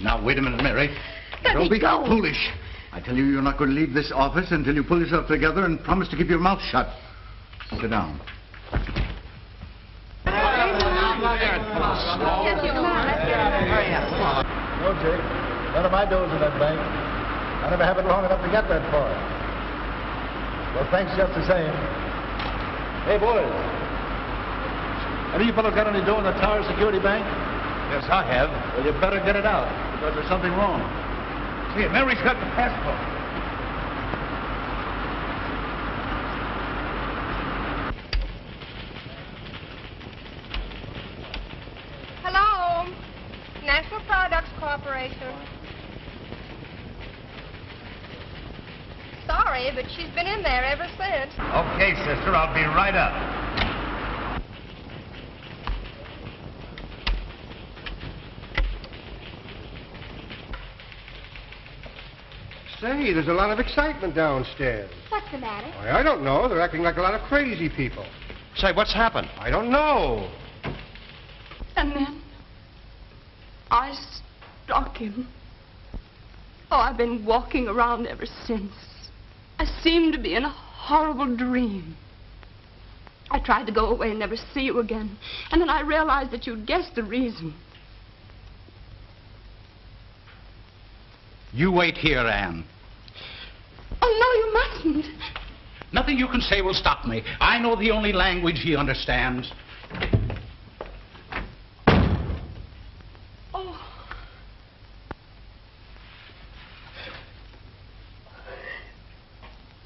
Now, wait a minute, Mary. Let Don't me be go. foolish. I tell you, you're not going to leave this office until you pull yourself together and promise to keep your mouth shut. Sit down. No, Jake. None of my dough in that bank. I never have it long enough to get that far. Well, thanks just the same. Hey, boys. Any of you fellows got any dough in the Tower Security Bank? Yes, I have. Well, you better get it out, because there's something wrong. See, Mary's got the passport. Hello. National Products Corporation. Sorry, but she's been in there ever since. Okay, sister, I'll be right up. Say, there's a lot of excitement downstairs. What's the matter? Why, I don't know. They're acting like a lot of crazy people. Say, what's happened? I don't know. And then I struck him. Oh, I've been walking around ever since. I seemed to be in a horrible dream. I tried to go away and never see you again. And then I realized that you'd guessed the reason. You wait here, Anne. Oh, no, you mustn't. Nothing you can say will stop me. I know the only language he understands.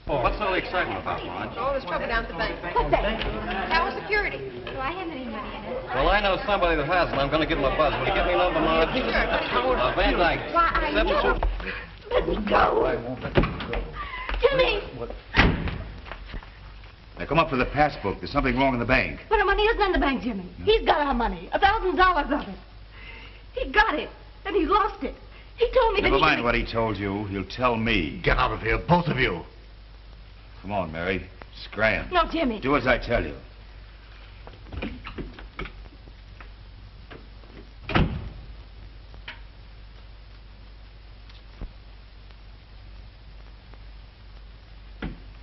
Oh, what's all the excitement about, Marge? Oh, there's trouble down at the bank. What's that? Tower Security. Do I have any money in it? Well, I know somebody that has, and I'm going to give him a buzz. Will you give me a number, Marge? Sure. Van Dyke. Why, I know. Let me go. I won't let you go. Jimmy! Now, come up with the passbook. There's something wrong in the bank. But our money isn't in the bank, Jimmy. He's got our money. $1,000 of it. He got it, and he lost it. He told me that Never he... mind what he told you. He'll tell me. Get out of here, both of you. Come on, Mary. Scram. No, Jimmy. Do as I tell you.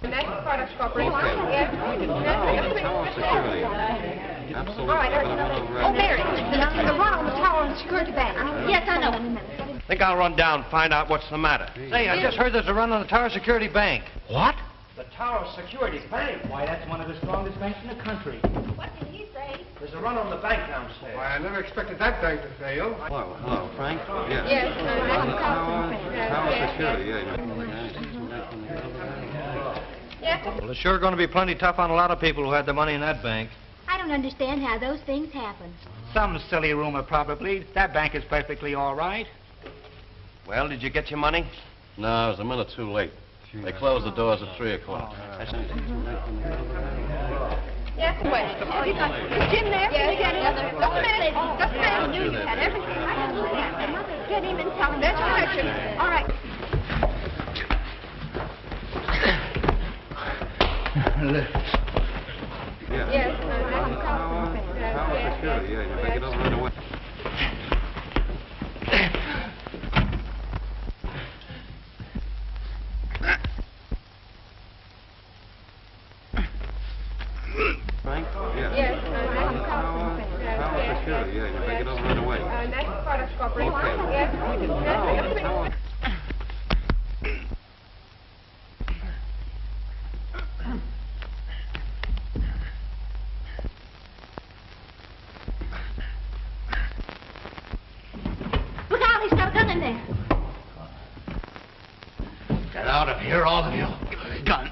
National Products Corporation. Absolutely. All right. Oh, Mary, the run on the Tower Security Bank. Yes, I know. Think I'll run down and find out what's the matter. Say, I just heard there's a run on the Tower Security Bank. What? The Tower Security Bank? Why, that's one of the strongest banks in the country. What did he say? There's a run on the bank downstairs. Why, I never expected that bank to fail. Hello, Frank? Yes. Yes. Tower Security, Yes. Well, it's sure going to be plenty tough on a lot of people who had the money in that bank. I don't understand how those things happen. Some silly rumor, probably. That bank is perfectly all right. Well, did you get your money? No, I was a minute too late. They closed the doors at 3 o'clock. Yes, wait. Is Jim there? Can we get him? Just a minute. Just a minute. I knew you had everything. I had to look at them. Mother, get him and tell him. That's right, Jimmy. All right. Yes. Tower Security, you better get over right away. Frank? Yes. Tower Security, you better get over right away. National Products Corporation. Okay. Yes. here, all of you. Gun.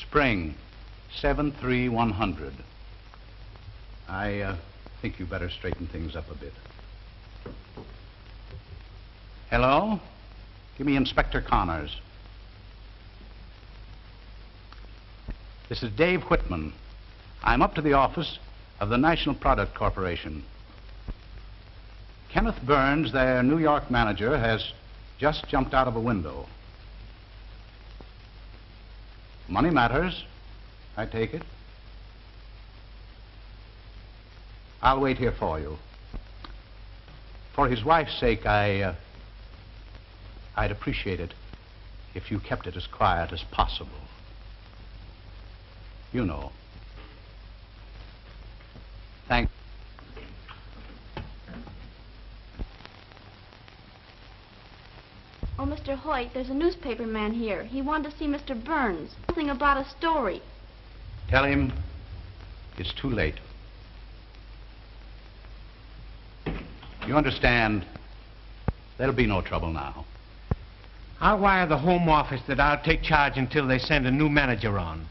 Spring, 73100. I think you better straighten things up a bit. Hello? Give me Inspector Connors. This is Dave Whitman. I'm up to the office of the National Product Corporation. Kenneth Burns, their New York manager, has just jumped out of a window. Money matters, I take it. I'll wait here for you. For his wife's sake, I'd appreciate it if you kept it as quiet as possible. You know. Thank. Oh, Mr. Hoyt, there's a newspaper man here. He wanted to see Mr. Burns. Something about a story. Tell him it's too late. You understand, there'll be no trouble now. I'll wire the Home Office that I'll take charge until they send a new manager on.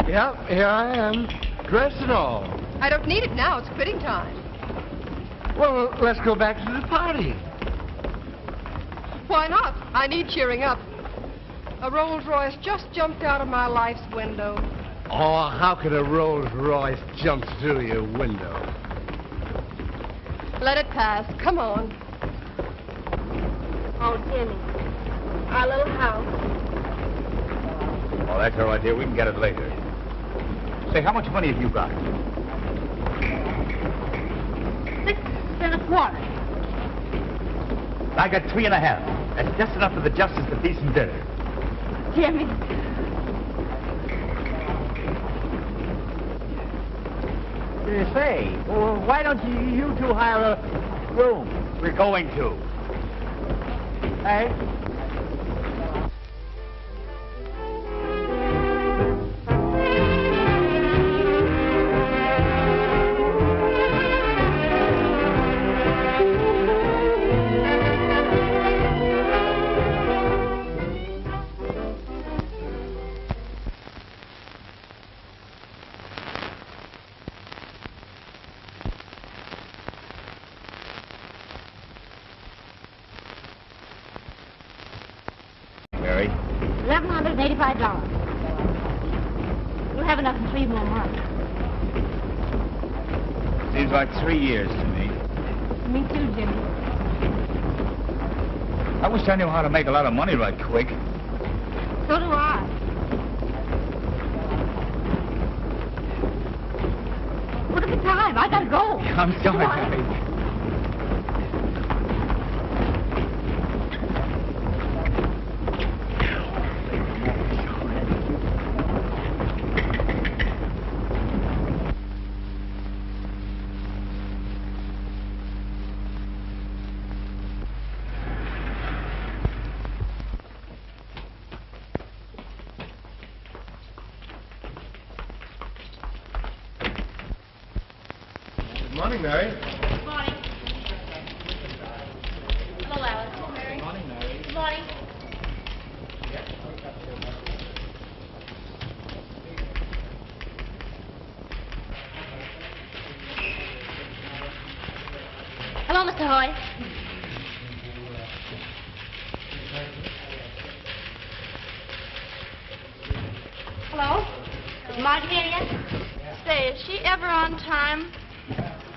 Yep, here I am, dressed and all. I don't need it now. It's quitting time. Well, let's go back to the party. Why not? I need cheering up. A Rolls Royce just jumped out of my life's window. Oh, how could a Rolls Royce jump through your window? Let it pass. Come on. Oh, Jimmy. Our little house. Oh, that's all right, dear. We can get it later. Say, how much money have you got? 6 1/4. I got 3 1/2. That's just enough for the justice of decent dinner. Jimmy. Say, well, why don't you two hire a room? We're going to. Hey? $1,185. We'll have enough in 3 more months. Seems like 3 years to me. Me too, Jimmy. I wish I knew how to make a lot of money right quick. So do I. Look at the time. I gotta go. I'm sorry, Mary. Good morning, Mary. Good morning. Hello, Alice. Mary. Good morning, Mary. Good morning. Hello, Mr. Hoy. Hello? Is Marge here yet? Say, is she ever on time?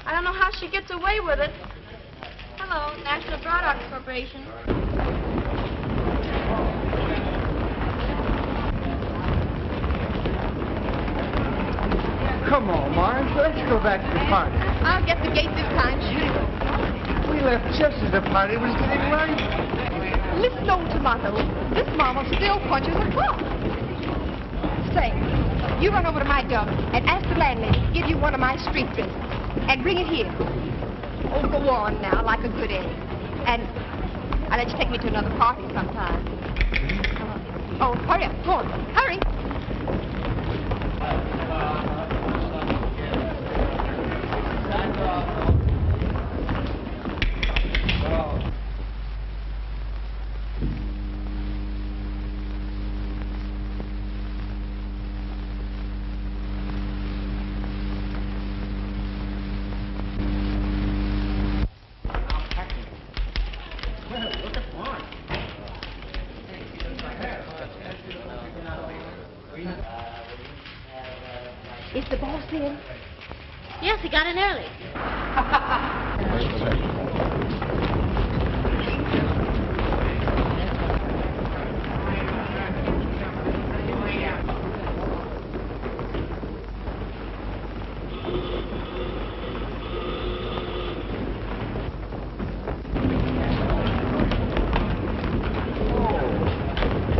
I don't know how she gets away with it. Hello, National Broadcast Corporation. Come on, Marge. Let's go back to the party. I'll get the gate this time, sure. We left just as the party was getting right. Listen, old tomato. This mama still punches a clock. Say, you run over to my dump and ask the landlady to give you one of my street drinks. And bring it here. Oh, go on now, like a good egg. And I'll let you take me to another party sometime. Oh, hurry up. Go on. Hurry. Is the boss in? Yes, he got in early.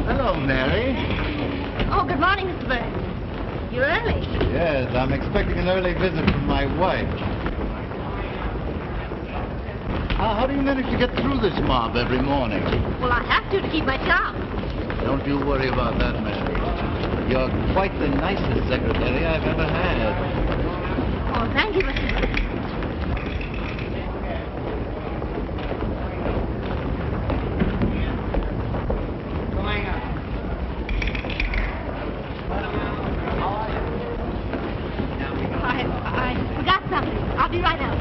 Hello, Mary. Oh, good morning, Mr. Burns. You're early. Yes, I'm expecting an early visit from my wife. How do you manage to get through this mob every morning? Well, I have to keep my job. Don't you worry about that, Mary. You're quite the nicest secretary I've ever had. Oh, thank you, Mr. Burns. I forgot something. I'll be right out.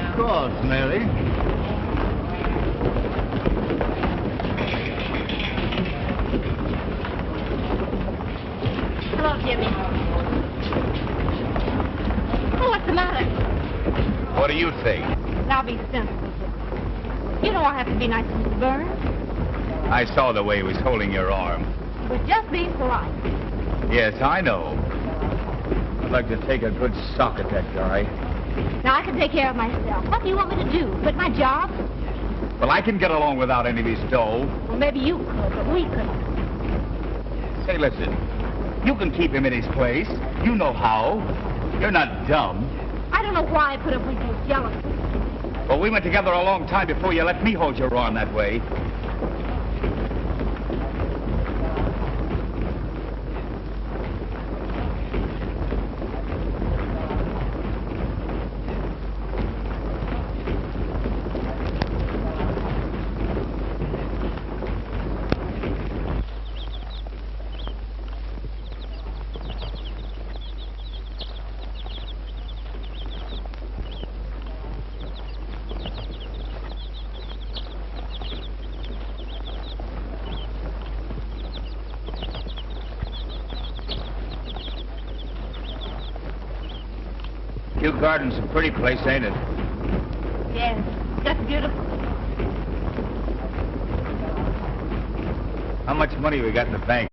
Of course, Mary. Hello, Jimmy. Oh, what's the matter? What do you think? Now be sensible. You know I have to be nice to Mr. Burns. I saw the way he was holding your arm. He was just being polite. Yes, I know. I'd like to take a good sock at that guy. Now, I can take care of myself. What do you want me to do? Quit my job? Well, I can get along without any of his dough. Well, maybe you could, but we couldn't. Say, listen. You can keep him in his place. You know how. You're not dumb. I don't know why I put up with your jealousy. Well, we went together a long time before you let me hold your arm that way. Kew Garden's a pretty place, ain't it? Yes, just beautiful. How much money we got in the bank?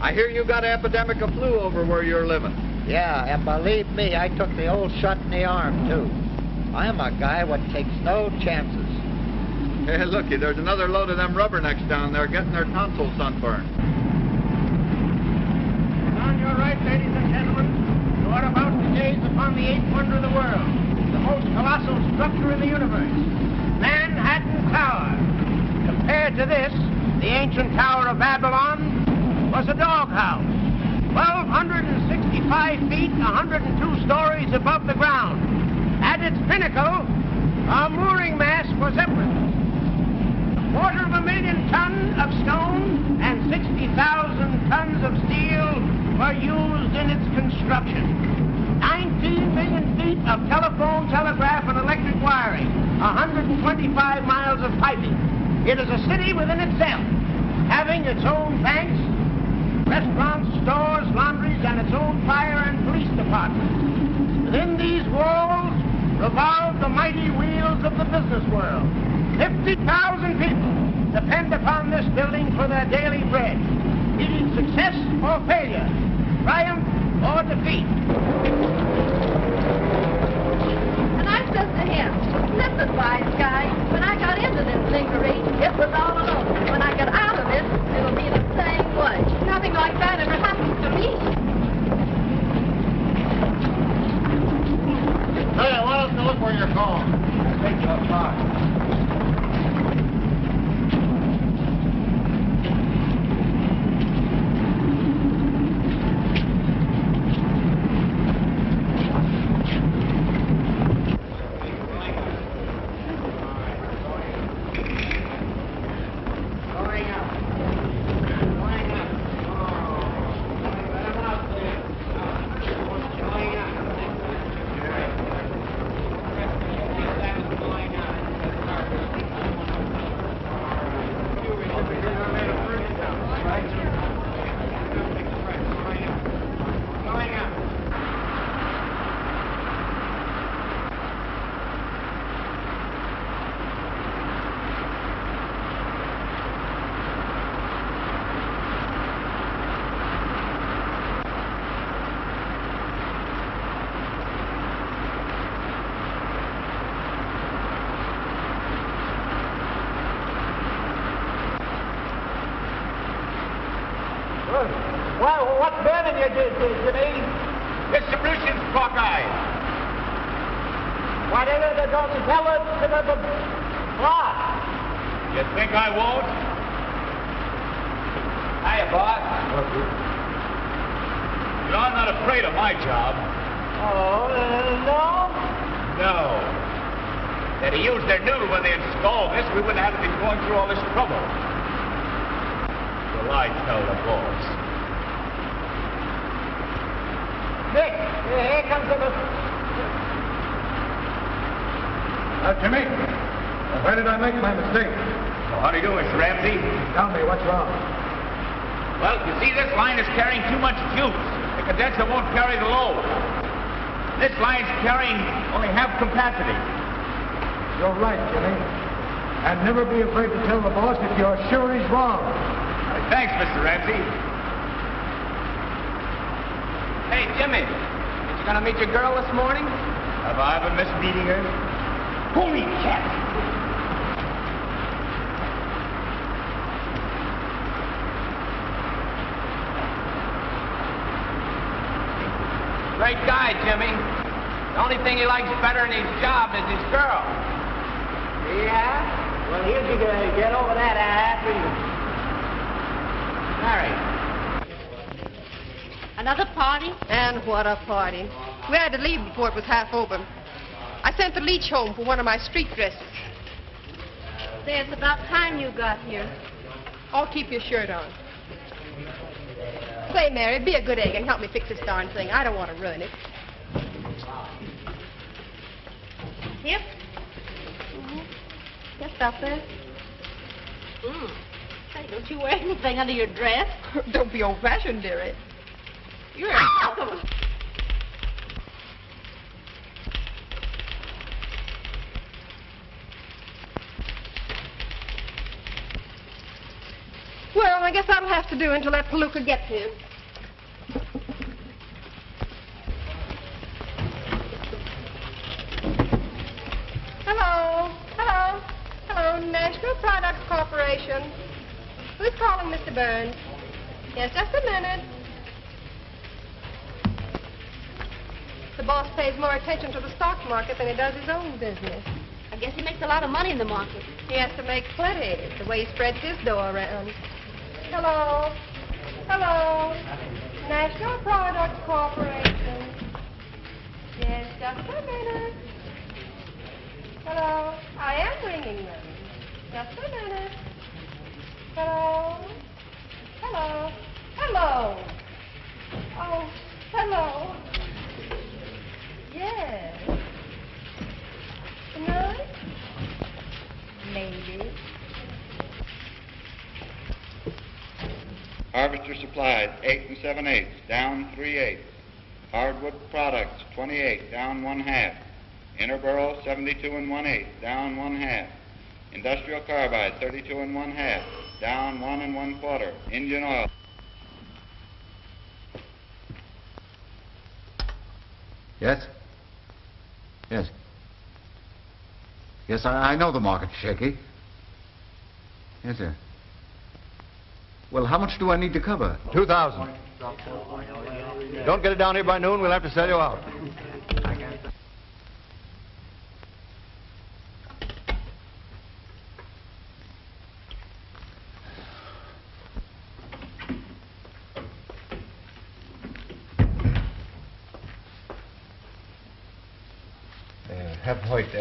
I hear you got an epidemic of flu over where you're living. Yeah, and believe me, I took the old shot in the arm, too. I'm a guy what takes no chances. Hey, looky, there's another load of them rubbernecks down there getting their tonsils sunburned. On your right, ladies and gentlemen, you are about to gaze upon the eighth wonder of the world, the most colossal structure in the universe, Manhattan Tower. Compared to this, the ancient Tower of Babylon was a doghouse, 1,265 feet, 102 stories above the ground. At its pinnacle, a mooring mast for Zeppelins. 250,000 tons of stone and 60,000 tons of steel were used in its construction. 19 million feet of telephone, telegraph, and electric wiring. 125 miles of piping. It is a city within itself, having its own banks, restaurants, stores, laundries, and its own fire and police departments. Within these walls revolve the mighty wheels of the business world. 50,000 people depend upon this building for their daily bread, needing success or failure, triumph or defeat. And I says to him, listen, wise guy, when I got into this lingerie, it was all alone. When I get out of it, it'll be the same way. Nothing like that ever happens to me. Hey, I want us to look where you're going. Take you outside. Well, what's burning you, Jimmy? Distribution's cockeyed. Why don't you tell us to the boss? You think I won't? Hiya, boss. You know, I'm not afraid of my job. Oh, no? No. They'd have used their noodle when they installed this. We wouldn't have been going through all this trouble. Well, I tell the boss. Nick, here comes the... Jimmy, where did I make my mistake? Well, how do you do, Mr. Ramsey? Tell me, what's wrong? Well, you see, this line is carrying too much juice. The condenser won't carry the load. This line's carrying only half capacity. You're right, Jimmy. And never be afraid to tell the boss if you're sure he's wrong. Thanks, Mr. Ramsey. Hey, Jimmy, you gonna meet your girl this morning? Have I ever missed meeting her? Holy cat! Great guy, Jimmy. The only thing he likes better than his job is his girl. Yeah? Well, here's you gonna get over that after you married. Another party? And what a party. We had to leave before it was half open. I sent the leech home for one of my street dresses. Say, it's about time you got here. I'll keep your shirt on. Say, Mary, be a good egg and help me fix this darn thing. I don't want to ruin it. Yep. Just up there. Hey, don't you wear anything under your dress? Don't be old-fashioned, dearie. You're Well, I guess that'll have to do until that palooka gets here. Hello. Hello. Hello, National Products Corporation. Who's calling, Mr. Burns? Yes, just a minute. The boss pays more attention to the stock market than he does his own business. I guess he makes a lot of money in the market. He has to make plenty, the way he spreads his dough around. Hello. Hello. National Products Corporation. Yes, just a minute. Hello. I am ringing them. Just a minute. Hello. Hello. Hello. Oh, hello. Yes. Tonight? Maybe. Harvester supplies 8 7/8, down 3/8. Hardwood products 28, down 1/2. Interboro 72 1/8, down 1/2. Industrial carbide 32 1/2, down 1 1/4. Engine oil. Yes? Yes. Yes, I know the market's shaky. Yes, sir. Well, how much do I need to cover? 2,000. Don't get it down here by noon, we'll have to sell you out. Have Hoyt